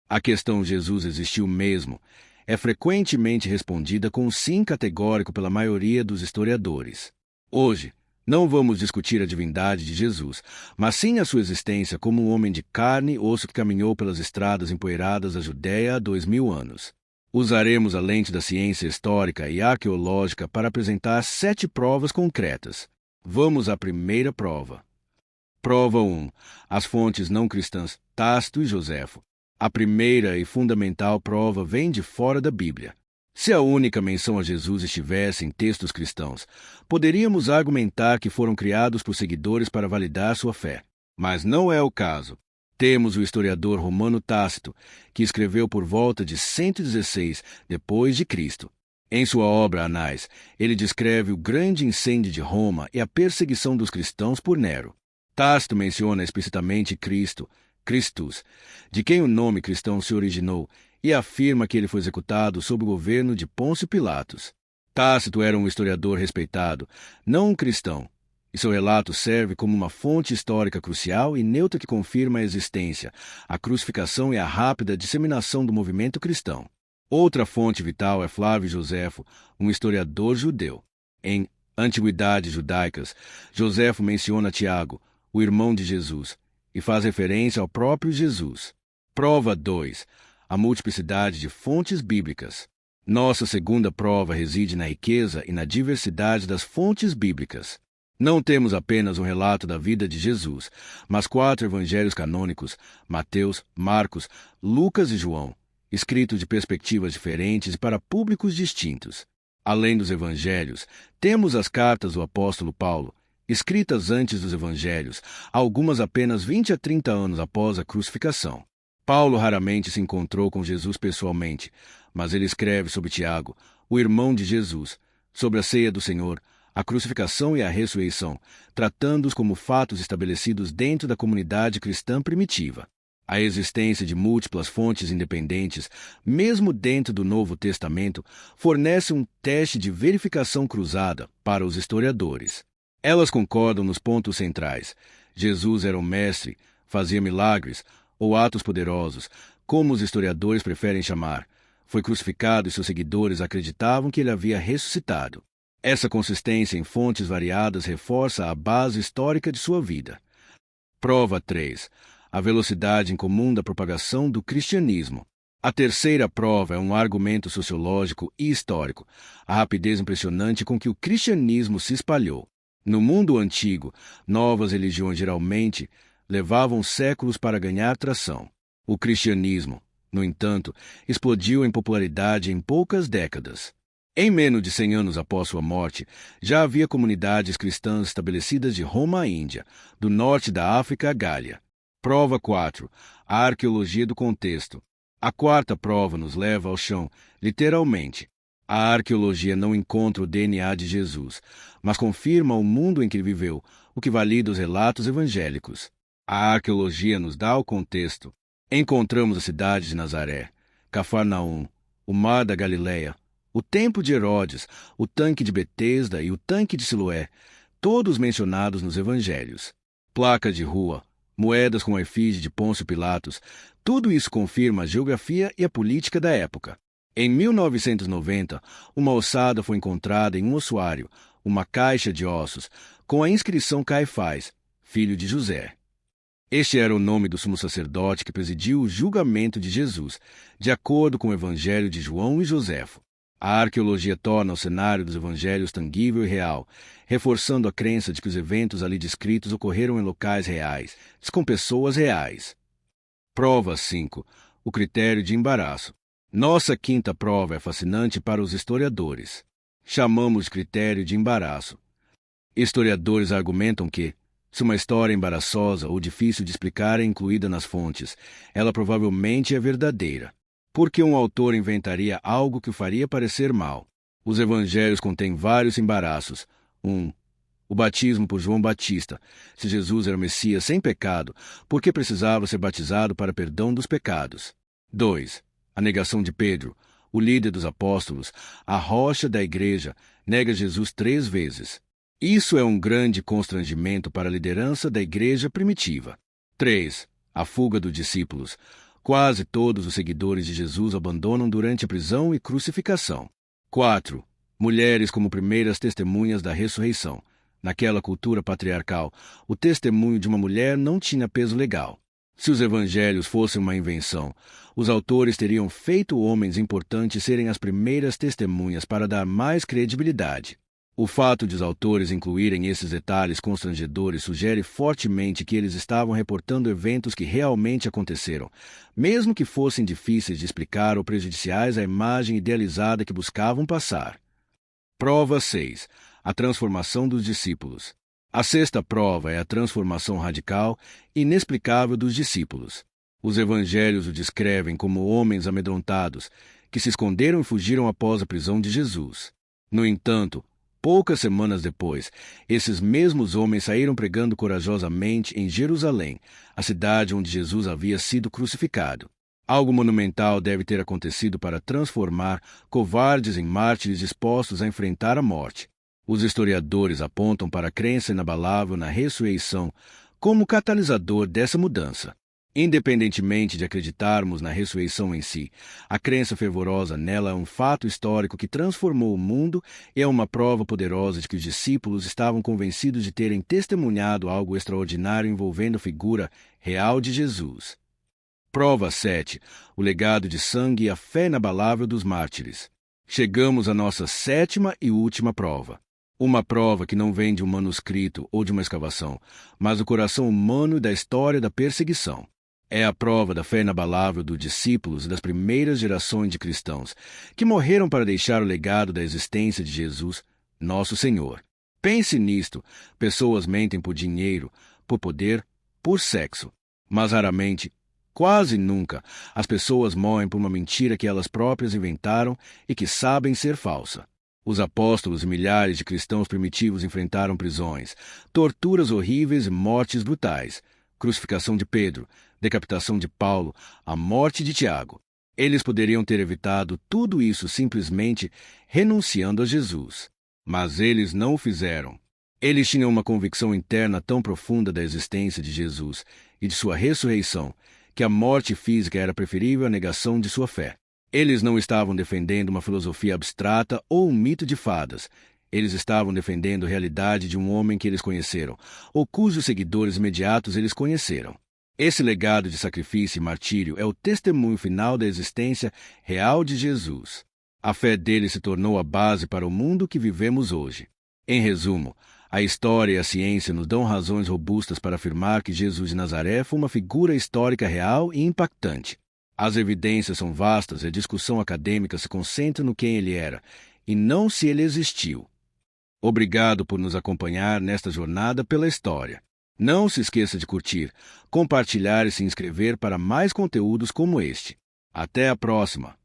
A questão Jesus existiu mesmo é frequentemente respondida com um sim categórico pela maioria dos historiadores. Hoje, não vamos discutir a divindade de Jesus, mas sim a sua existência como um homem de carne e osso que caminhou pelas estradas empoeiradas da Judéia há 2000 anos. Usaremos a lente da ciência histórica e arqueológica para apresentar 7 provas concretas. Vamos à primeira prova. Prova 1. As fontes não cristãs Tácito e Joséfo. A primeira e fundamental prova vem de fora da Bíblia. Se a única menção a Jesus estivesse em textos cristãos, poderíamos argumentar que foram criados por seguidores para validar sua fé. Mas não é o caso. Temos o historiador romano Tácito, que escreveu por volta de 116 depois de Cristo. Em sua obra Anais, ele descreve o grande incêndio de Roma e a perseguição dos cristãos por Nero. Tácito menciona explicitamente Cristo, Christus, de quem o nome cristão se originou, e afirma que ele foi executado sob o governo de Pôncio Pilatos. Tácito era um historiador respeitado, não um cristão, e seu relato serve como uma fonte histórica crucial e neutra que confirma a existência, a crucificação e a rápida disseminação do movimento cristão. Outra fonte vital é Flávio Joséfo, um historiador judeu. Em Antiguidades Judaicas, Joséfo menciona Tiago, o irmão de Jesus, e faz referência ao próprio Jesus. Prova 2. A multiplicidade de fontes bíblicas. Nossa segunda prova reside na riqueza e na diversidade das fontes bíblicas. Não temos apenas um relato da vida de Jesus, mas 4 evangelhos canônicos, Mateus, Marcos, Lucas e João, escritos de perspectivas diferentes e para públicos distintos. Além dos evangelhos, temos as cartas do apóstolo Paulo, escritas antes dos evangelhos, algumas apenas 20 a 30 anos após a crucificação. Paulo raramente se encontrou com Jesus pessoalmente, mas ele escreve sobre Tiago, o irmão de Jesus, sobre a ceia do Senhor, a crucificação e a ressurreição, tratando-os como fatos estabelecidos dentro da comunidade cristã primitiva. A existência de múltiplas fontes independentes, mesmo dentro do Novo Testamento, fornece um teste de verificação cruzada para os historiadores. Elas concordam nos pontos centrais. Jesus era um mestre, fazia milagres, ou atos poderosos, como os historiadores preferem chamar. Foi crucificado e seus seguidores acreditavam que ele havia ressuscitado. Essa consistência em fontes variadas reforça a base histórica de sua vida. Prova 3. A velocidade incomum da propagação do cristianismo. A terceira prova é um argumento sociológico e histórico, a rapidez impressionante com que o cristianismo se espalhou. No mundo antigo, novas religiões geralmente levavam séculos para ganhar tração. O cristianismo, no entanto, explodiu em popularidade em poucas décadas. Em menos de 100 anos após sua morte, já havia comunidades cristãs estabelecidas de Roma à Índia, do norte da África à Gália. Prova 4. A arqueologia do contexto. A quarta prova nos leva ao chão, literalmente. A arqueologia não encontra o DNA de Jesus, mas confirma o mundo em que ele viveu, o que valida os relatos evangélicos. A arqueologia nos dá o contexto. Encontramos a cidade de Nazaré, Cafarnaum, o mar da Galileia, o templo de Herodes, o tanque de Betesda e o tanque de Siloé, todos mencionados nos evangelhos. Placas de rua, moedas com a efígie de Pôncio Pilatos, tudo isso confirma a geografia e a política da época. Em 1990, uma ossada foi encontrada em um ossuário, uma caixa de ossos, com a inscrição Caifás, filho de José. Este era o nome do sumo sacerdote que presidiu o julgamento de Jesus, de acordo com o Evangelho de João e Joséfo. A arqueologia torna o cenário dos evangelhos tangível e real, reforçando a crença de que os eventos ali descritos ocorreram em locais reais, com pessoas reais. Prova 5. O critério de embaraço. Nossa quinta prova é fascinante para os historiadores. Chamamos de critério de embaraço. Historiadores argumentam que, se uma história embaraçosa ou difícil de explicar é incluída nas fontes, ela provavelmente é verdadeira. Porque um autor inventaria algo que o faria parecer mal? Os evangelhos contêm vários embaraços. 1. O batismo por João Batista. Se Jesus era o Messias sem pecado, por que precisava ser batizado para perdão dos pecados? 2. A negação de Pedro, o líder dos apóstolos, a rocha da igreja, nega Jesus 3 vezes. Isso é um grande constrangimento para a liderança da igreja primitiva. 3. A fuga dos discípulos. Quase todos os seguidores de Jesus abandonam durante a prisão e crucificação. 4. Mulheres como primeiras testemunhas da ressurreição. Naquela cultura patriarcal, o testemunho de uma mulher não tinha peso legal. Se os evangelhos fossem uma invenção, os autores teriam feito homens importantes serem as primeiras testemunhas para dar mais credibilidade. O fato de os autores incluírem esses detalhes constrangedores sugere fortemente que eles estavam reportando eventos que realmente aconteceram, mesmo que fossem difíceis de explicar ou prejudiciais à imagem idealizada que buscavam passar. Prova 6. A transformação dos discípulos. A sexta prova é a transformação radical e inexplicável dos discípulos. Os evangelhos o descrevem como homens amedrontados, que se esconderam e fugiram após a prisão de Jesus. No entanto, poucas semanas depois, esses mesmos homens saíram pregando corajosamente em Jerusalém, a cidade onde Jesus havia sido crucificado. Algo monumental deve ter acontecido para transformar covardes em mártires dispostos a enfrentar a morte. Os historiadores apontam para a crença inabalável na ressurreição como catalisador dessa mudança. Independentemente de acreditarmos na ressurreição em si, a crença fervorosa nela é um fato histórico que transformou o mundo e é uma prova poderosa de que os discípulos estavam convencidos de terem testemunhado algo extraordinário envolvendo a figura real de Jesus. Prova 7. O legado de sangue e a fé inabalável dos mártires. Chegamos à nossa sétima e última prova. Uma prova que não vem de um manuscrito ou de uma escavação, mas do coração humano e da história da perseguição. É a prova da fé inabalável dos discípulos e das primeiras gerações de cristãos, que morreram para deixar o legado da existência de Jesus, nosso Senhor. Pense nisto: pessoas mentem por dinheiro, por poder, por sexo. Mas raramente, quase nunca, as pessoas morrem por uma mentira que elas próprias inventaram e que sabem ser falsa. Os apóstolos e milhares de cristãos primitivos enfrentaram prisões, torturas horríveis e mortes brutais, crucificação de Pedro, decapitação de Paulo, a morte de Tiago. Eles poderiam ter evitado tudo isso simplesmente renunciando a Jesus. Mas eles não o fizeram. Eles tinham uma convicção interna tão profunda da existência de Jesus e de sua ressurreição, que a morte física era preferível à negação de sua fé. Eles não estavam defendendo uma filosofia abstrata ou um mito de fadas. Eles estavam defendendo a realidade de um homem que eles conheceram, ou cujos seguidores imediatos eles conheceram. Esse legado de sacrifício e martírio é o testemunho final da existência real de Jesus. A fé dele se tornou a base para o mundo que vivemos hoje. Em resumo, a história e a ciência nos dão razões robustas para afirmar que Jesus de Nazaré foi uma figura histórica real e impactante. As evidências são vastas e a discussão acadêmica se concentra no quem ele era, e não se ele existiu. Obrigado por nos acompanhar nesta jornada pela história. Não se esqueça de curtir, compartilhar e se inscrever para mais conteúdos como este. Até a próxima!